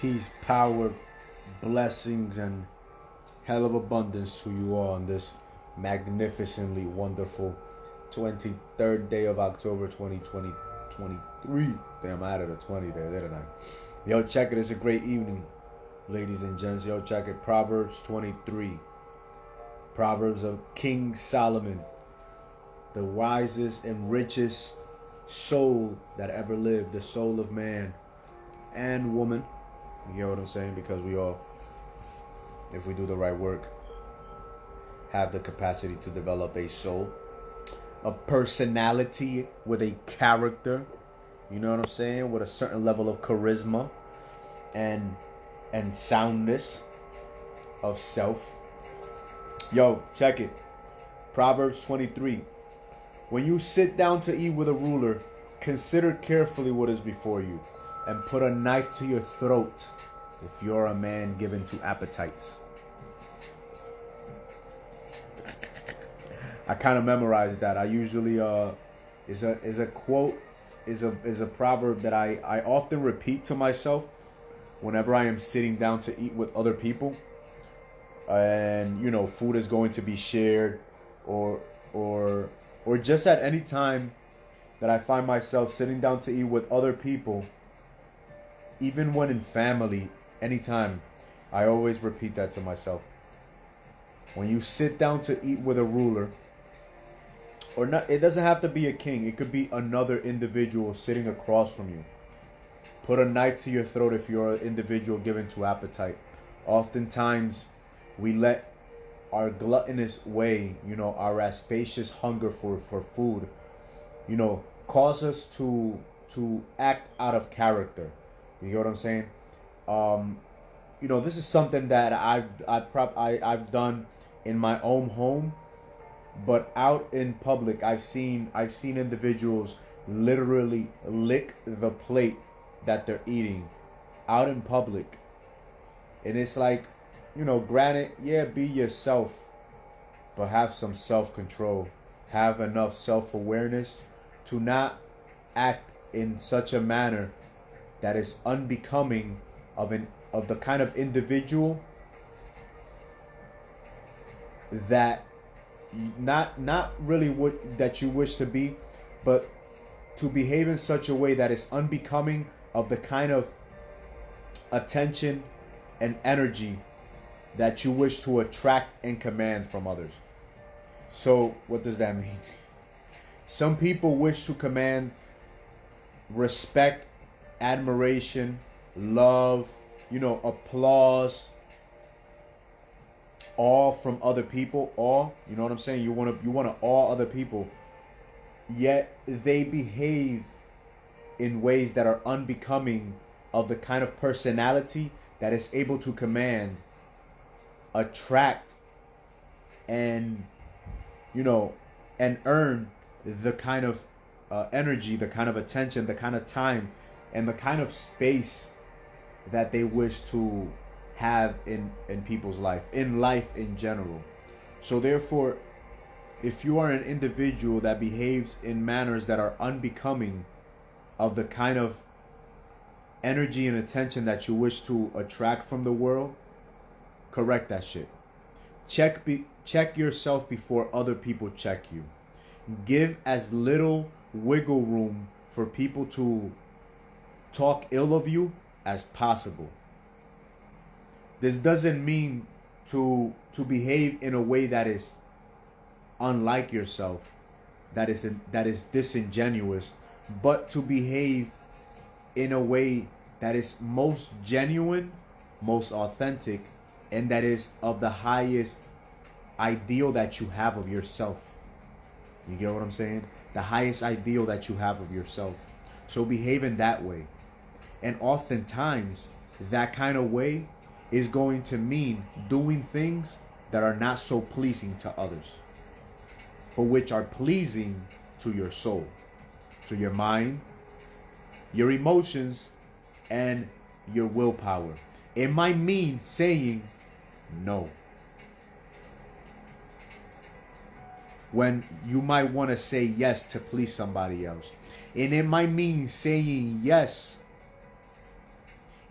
Peace, power, blessings, and hell of abundance to you all on this magnificently wonderful 23rd day of October 2023. Damn, I added a 20 there, didn't I? Yo, check it. It's a great evening, ladies and gents. Yo, check it. Proverbs 23. Proverbs of King Solomon, the wisest and richest soul that ever lived, the soul of man and woman. You hear what I'm saying? Because we all, if we do the right work, have the capacity to develop a soul, a personality with a character, you know what I'm saying, with a certain level of charisma and soundness of self. Yo, check it. Proverbs 23. When you sit down to eat with a ruler, consider carefully what is before you, and put a knife to your throat if you're a man given to appetites. I kind of memorized that. I usually is a quote, is a proverb that I often repeat to myself whenever I am sitting down to eat with other people, and you know, food is going to be shared, or just at any time that I find myself sitting down to eat with other people, even when in family, anytime, I always repeat that to myself. When you sit down to eat with a ruler, or not, it doesn't have to be a king, it could be another individual sitting across from you. Put a knife to your throat if you're an individual given to appetite. Oftentimes, we let our gluttonous way, you know, our rapacious hunger for food, you know, cause us to act out of character. You get what I'm saying? You know, this is something that I've done in my own home, but out in public, I've seen individuals literally lick the plate that they're eating out in public, and it's like, you know, granted, yeah, be yourself, but have some self-control, have enough self-awareness to not act in such a manner that is unbecoming of the kind of individual that not really what that you wish to be, but to behave in such a way that is unbecoming of the kind of attention and energy that you wish to attract and command from others. So what does that mean? Some people wish to command respect, admiration, love, you know, applause, awe from other people. Awe, you know what I'm saying? You want to awe other people, yet they behave in ways that are unbecoming of the kind of personality that is able to command, attract, and, you know, and earn the kind of energy, the kind of attention, the kind of time, and the kind of space that they wish to have in people's life, in life in general. So therefore, if you are an individual that behaves in manners that are unbecoming of the kind of energy and attention that you wish to attract from the world, correct that shit. Check yourself before other people check you. Give as little wiggle room for people to talk ill of you as possible. This doesn't mean to behave in a way that is unlike yourself, that is disingenuous, but to behave in a way that is most genuine, most authentic, and that is of the highest ideal that you have of yourself. You get what I'm saying? The highest ideal that you have of yourself. So behave in that way. And oftentimes, that kind of way is going to mean doing things that are not so pleasing to others, but which are pleasing to your soul, to your mind, your emotions, and your willpower. It might mean saying no when you might want to say yes to please somebody else. And it might mean saying yes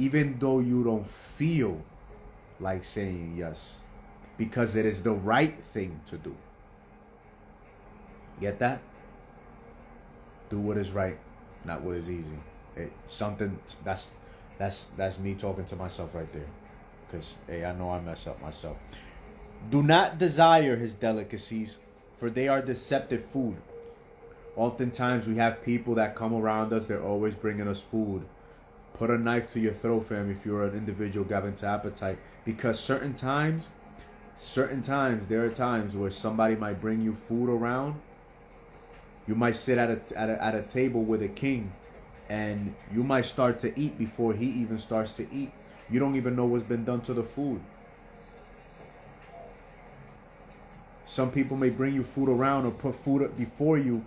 even though you don't feel like saying yes, because it is the right thing to do. Get that? Do what is right, not what is easy. Something that's me talking to myself right there, because hey, I know I mess up myself. Do not desire his delicacies, for they are deceptive food. Oftentimes we have people that come around us, they're always bringing us food. Put a knife to your throat, fam, if you're an individual given to appetite. Because certain times, there are times where somebody might bring you food around. You might sit at a table with a king, and you might start to eat before he even starts to eat. You don't even know what's been done to the food. Some people may bring you food around or put food up before you.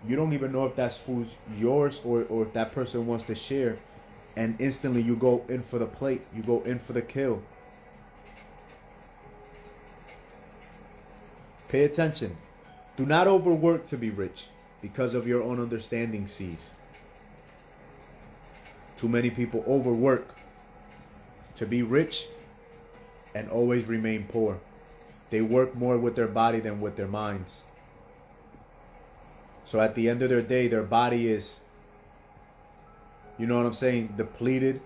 You don't even know if that food's yours or if that person wants to share. And instantly you go in for the plate. You go in for the kill. Pay attention. Do not overwork to be rich, because of your own understanding cease. Too many people overwork to be rich and always remain poor. They work more with their body than with their minds. So at the end of their day, their body is, you know what I'm saying, depleted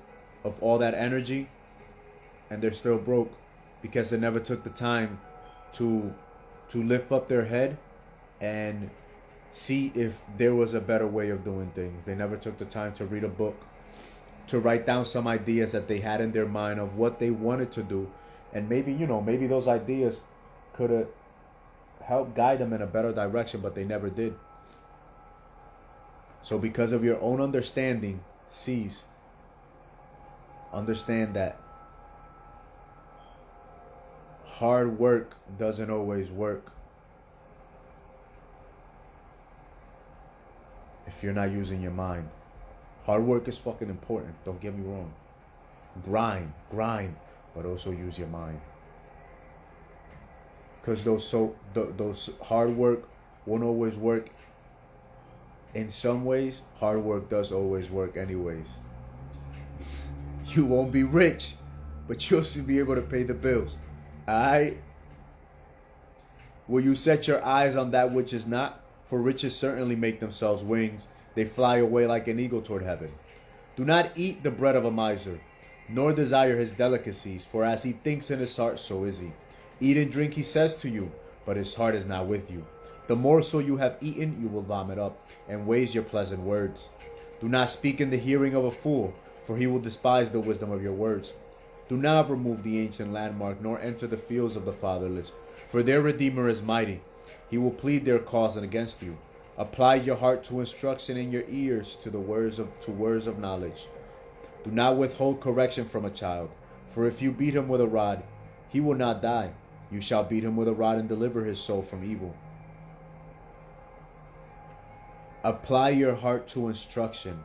of all that energy, and they're still broke because they never took the time to lift up their head and see if there was a better way of doing things. They never took the time to read a book, to write down some ideas that they had in their mind of what they wanted to do. And maybe, maybe those ideas could have helped guide them in a better direction, but they never did. So because of your own understanding, understand that hard work doesn't always work if you're not using your mind. Hard work is fucking important, don't get me wrong. Grind, but also use your mind. Because those hard work won't always work. In some ways, hard work does always work anyways. You won't be rich, but you'll still be able to pay the bills. Alright? Will you set your eyes on that which is not? For riches certainly make themselves wings. They fly away like an eagle toward heaven. Do not eat the bread of a miser, nor desire his delicacies, for as he thinks in his heart, so is he. Eat and drink, he says to you, but his heart is not with you. The morsel you have eaten, you will vomit up, and waste your pleasant words. Do not speak in the hearing of a fool, for he will despise the wisdom of your words. Do not remove the ancient landmark, nor enter the fields of the fatherless, for their Redeemer is mighty. He will plead their cause against you. Apply your heart to instruction and your ears to words of knowledge. Do not withhold correction from a child, for if you beat him with a rod, he will not die. You shall beat him with a rod and deliver his soul from evil. Apply your heart to instruction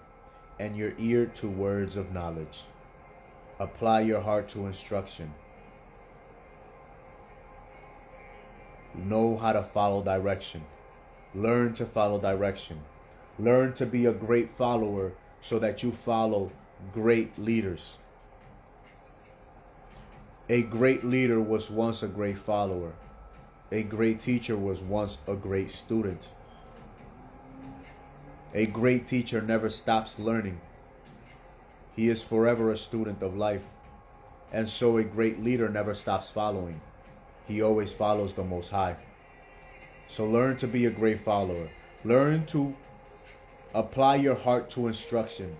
and your ear to words of knowledge. Apply your heart to instruction. Know how to follow direction. Learn to follow direction. Learn to be a great follower so that you follow great leaders. A great leader was once a great follower. A great teacher was once a great student. A great teacher never stops learning. He is forever a student of life. And so a great leader never stops following. He always follows the Most High. So learn to be a great follower. Learn to apply your heart to instruction.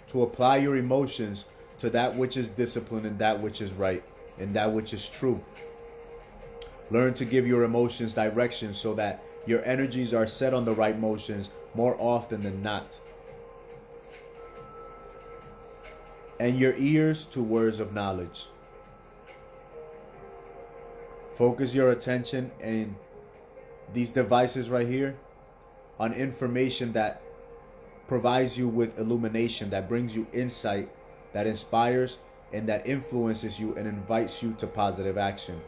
To apply your emotions to that which is discipline and that which is right and that which is true. Learn to give your emotions direction so that your energies are set on the right motions more often than not. And your ears to words of knowledge. Focus your attention in these devices right here on information that provides you with illumination, that brings you insight, that inspires and that influences you and invites you to positive action.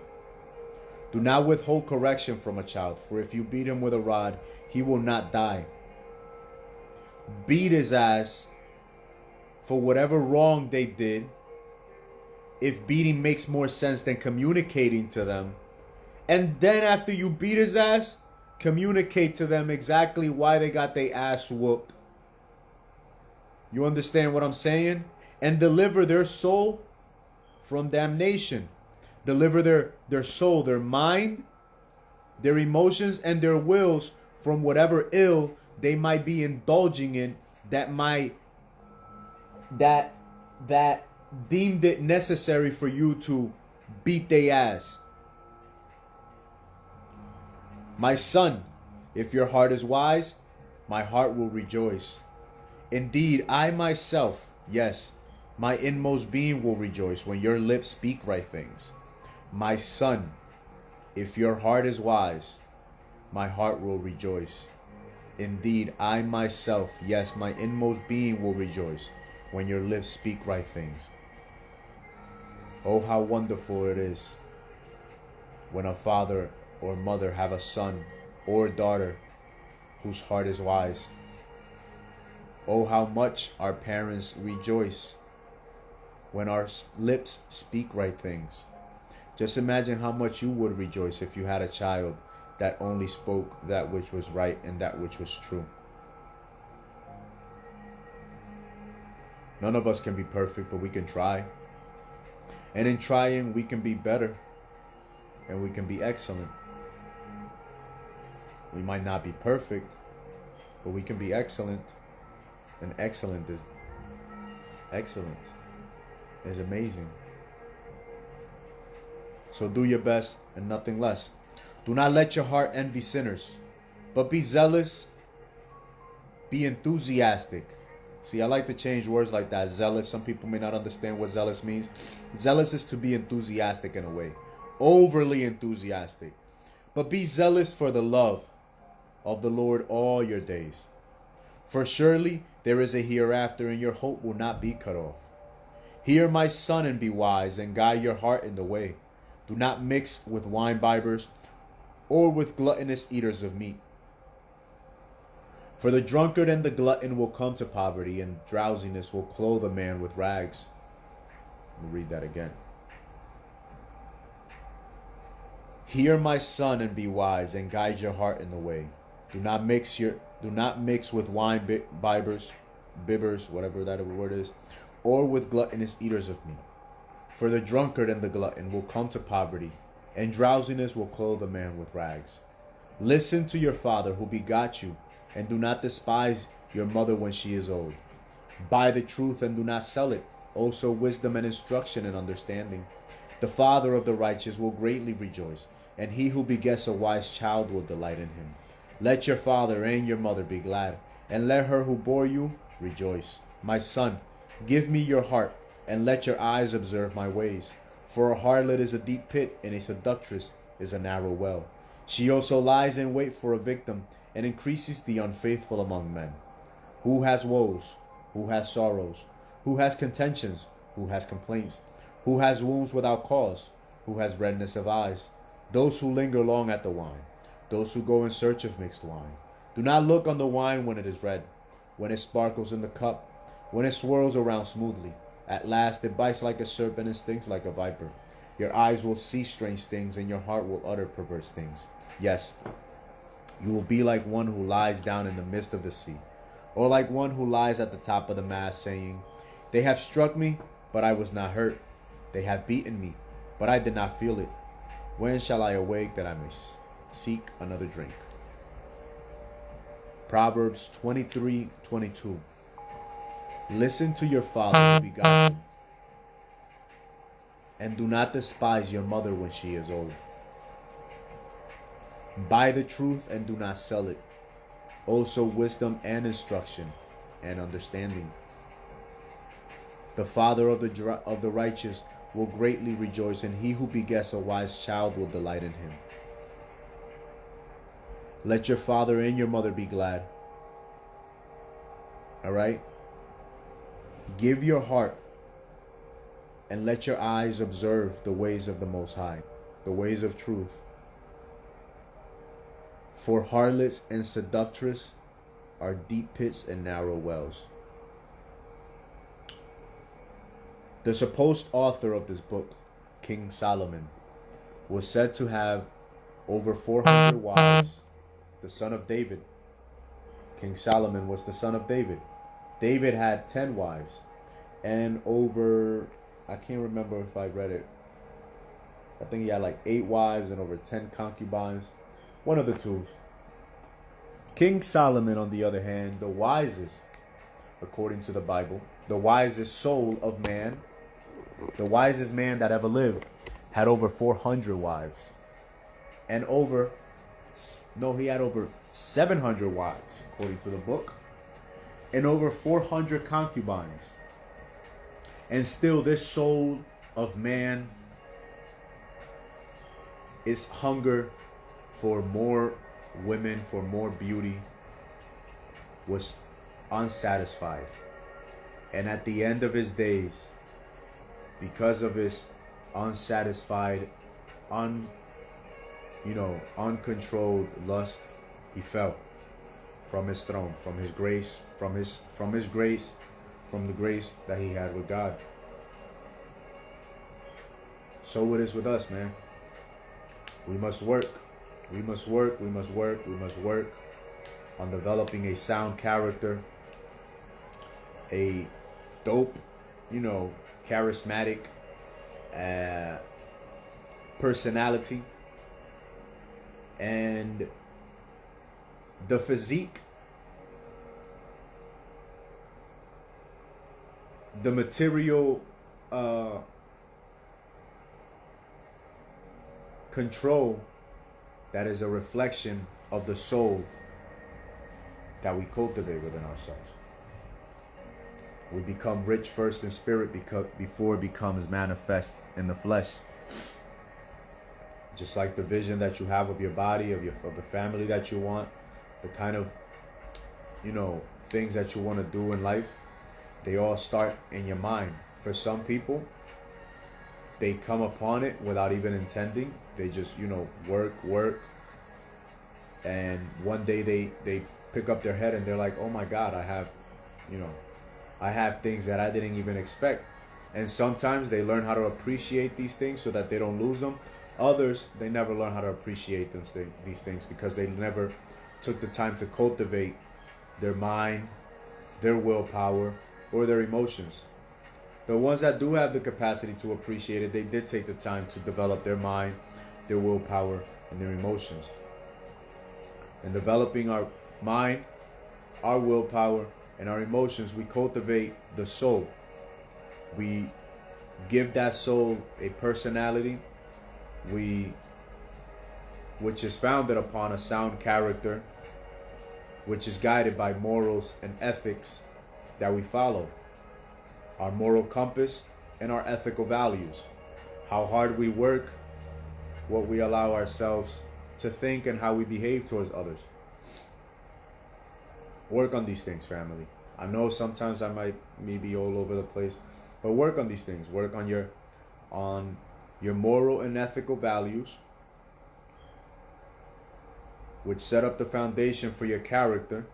Do not withhold correction from a child, for if you beat him with a rod, he will not die. Beat his ass for whatever wrong they did, if beating makes more sense than communicating to them. And then after you beat his ass, communicate to them exactly why they got their ass whooped. You understand what I'm saying? And deliver their soul from damnation. Deliver their soul, their mind, their emotions, and their wills from whatever ill they might be indulging in that deemed it necessary for you to beat their ass. My son, if your heart is wise, my heart will rejoice. Indeed, I myself, yes, my inmost being will rejoice when your lips speak right things. My son, if your heart is wise, my heart will rejoice. Indeed, I myself, yes, my inmost being will rejoice when your lips speak right things. Oh, how wonderful it is when a father or mother have a son or daughter whose heart is wise. Oh, how much our parents rejoice when our lips speak right things. Just imagine how much you would rejoice if you had a child that only spoke that which was right and that which was true. None of us can be perfect, but we can try. And in trying, we can be better and we can be excellent. We might not be perfect, but we can be excellent. And excellent is amazing. So do your best and nothing less. Do not let your heart envy sinners, but be zealous, be enthusiastic. See, I like to change words like that. Zealous. Some people may not understand what zealous means. Zealous is to be enthusiastic in a way. Overly enthusiastic. But be zealous for the love of the Lord all your days. For surely there is a hereafter, and your hope will not be cut off. Hear, my son, and be wise, and guide your heart in the way. Do not mix with wine-bibbers or with gluttonous eaters of meat. For the drunkard and the glutton will come to poverty, and drowsiness will clothe a man with rags. Let me read that again. Hear, my son, and be wise, and guide your heart in the way. Do not mix with bibbers, whatever that word is, or with gluttonous eaters of meat. For the drunkard and the glutton will come to poverty, and drowsiness will clothe a man with rags. Listen to your father who begot you, and do not despise your mother when she is old. Buy the truth and do not sell it, also wisdom and instruction and understanding. The father of the righteous will greatly rejoice, and he who begets a wise child will delight in him. Let your father and your mother be glad, and let her who bore you rejoice. My son, give me your heart, and let your eyes observe my ways. For a harlot is a deep pit, and a seductress is a narrow well. She also lies in wait for a victim, and increases the unfaithful among men. Who has woes? Who has sorrows? Who has contentions? Who has complaints? Who has wounds without cause? Who has redness of eyes? Those who linger long at the wine. Those who go in search of mixed wine. Do not look on the wine when it is red, when it sparkles in the cup, when it swirls around smoothly. At last it bites like a serpent and stings like a viper. Your eyes will see strange things, and your heart will utter perverse things. Yes, you will be like one who lies down in the midst of the sea, or like one who lies at the top of the mast, saying, They have struck me, but I was not hurt. They have beaten me, but I did not feel it. When shall I awake that I may seek another drink? Proverbs 23:22. Listen to your father who begot you, and do not despise your mother when she is old. Buy the truth and do not sell it, also wisdom and instruction and understanding. The father of the righteous will greatly rejoice, and he who begets a wise child will delight in him. Let your father and your mother be glad. All right? Give your heart and let your eyes observe the ways of the Most High, the ways of truth. For harlots and seductress are deep pits and narrow wells. The supposed author of this book, King Solomon, was said to have over 400 wives, the son of David. King Solomon was the son of David. David had 10 wives and over, I can't remember if I read it, I think he had like 8 wives and over 10 concubines. One of the two. King Solomon, on the other hand, the wisest, according to the Bible, the wisest soul of man, the wisest man that ever lived, had over 400 wives. And he had over 700 wives, according to the book, and over 400 concubines. And still, this soul of man is hunger for more women, for more beauty, was unsatisfied. And at the end of his days, because of his unsatisfied, uncontrolled lust, he fell from his throne, from his grace, from the grace that he had with God. So it is with us, man. We must work. We must work. We must work. We must work on developing a sound character, a dope, charismatic personality, and the physique, the material control that is a reflection of the soul that we cultivate within ourselves. We become rich first in spirit before it becomes manifest in the flesh. Just like the vision that you have of your body, of the family that you want, the kind of, things that you want to do in life, they all start in your mind. For some people, they come upon it without even intending. They just, work. And one day they pick up their head and they're like, oh my God, I have things that I didn't even expect. And sometimes they learn how to appreciate these things so that they don't lose them. Others, they never learn how to appreciate these things because they never took the time to cultivate their mind, their willpower, or their emotions. The ones that do have the capacity to appreciate it, they did take the time to develop their mind, their willpower, and their emotions. In developing our mind, our willpower, and our emotions, we cultivate the soul. We give that soul a personality, which is founded upon a sound character, which is guided by morals and ethics that we follow. Our moral compass and our ethical values. How hard we work, what we allow ourselves to think, and how we behave towards others. Work on these things, family. I know sometimes I might be all over the place, but work on these things. Work on your moral and ethical values, which set up the foundation for your character.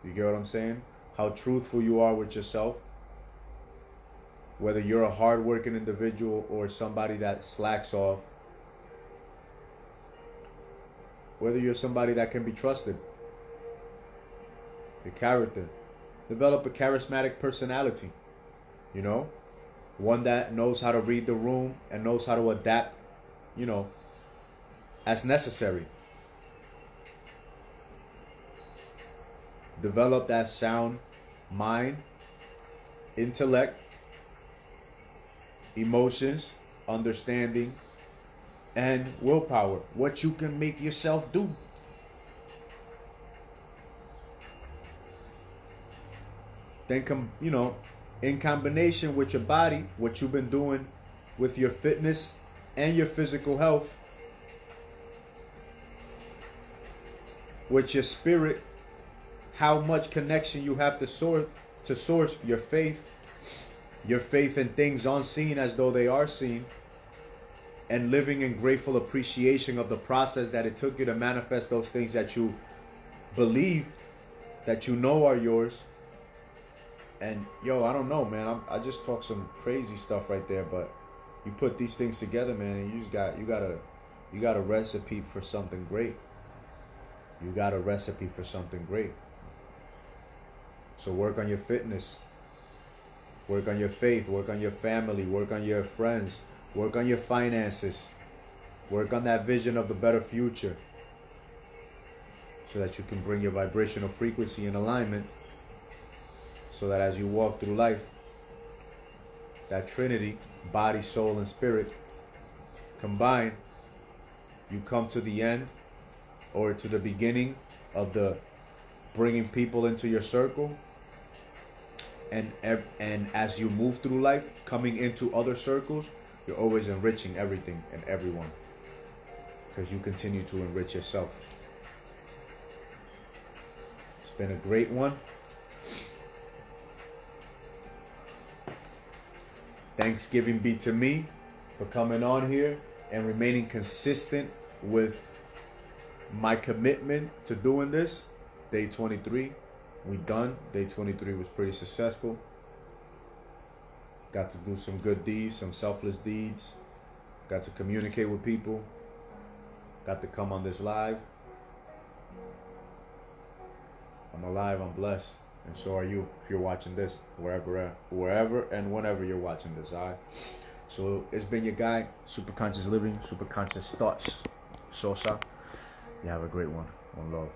You get what I'm saying? How truthful you are with yourself. Whether you're a hard-working individual or somebody that slacks off. Whether you're somebody that can be trusted. Your character. Develop a charismatic personality. One that knows how to read the room and knows how to adapt, as necessary. Develop that sound mind, intellect, emotions, understanding, and willpower. What you can make yourself do. Then in combination with your body, what you've been doing with your fitness and your physical health, with your spirit, how much connection you have to source your faith in things unseen as though they are seen, and living in grateful appreciation of the process that it took you to manifest those things that you believe, that you know are yours, And yo, I don't know, man. I just talk some crazy stuff right there, but you put these things together, man, and you got a recipe for something great. You got a recipe for something great. So work on your fitness. Work on your faith. Work on your family. Work on your friends. Work on your finances. Work on that vision of the better future. So that you can bring your vibrational frequency in alignment. So that as you walk through life, that Trinity, body, soul, and spirit, combined, you come to the end or to the beginning of the bringing people into your circle, and as you move through life, coming into other circles, you're always enriching everything and everyone, because you continue to enrich yourself. It's been a great one. Thanksgiving be to me for coming on here and remaining consistent with my commitment to doing this. Day 23, we done. Day 23 was pretty successful. Got to do some good deeds, some selfless deeds. Got to communicate with people. Got to come on this live. I'm alive, I'm blessed. And so are you if you're watching this, wherever and whenever you're watching this, alright? So it's been your guy, Super Conscious Living, Super Conscious Thoughts, Sosa. You have a great one. One love.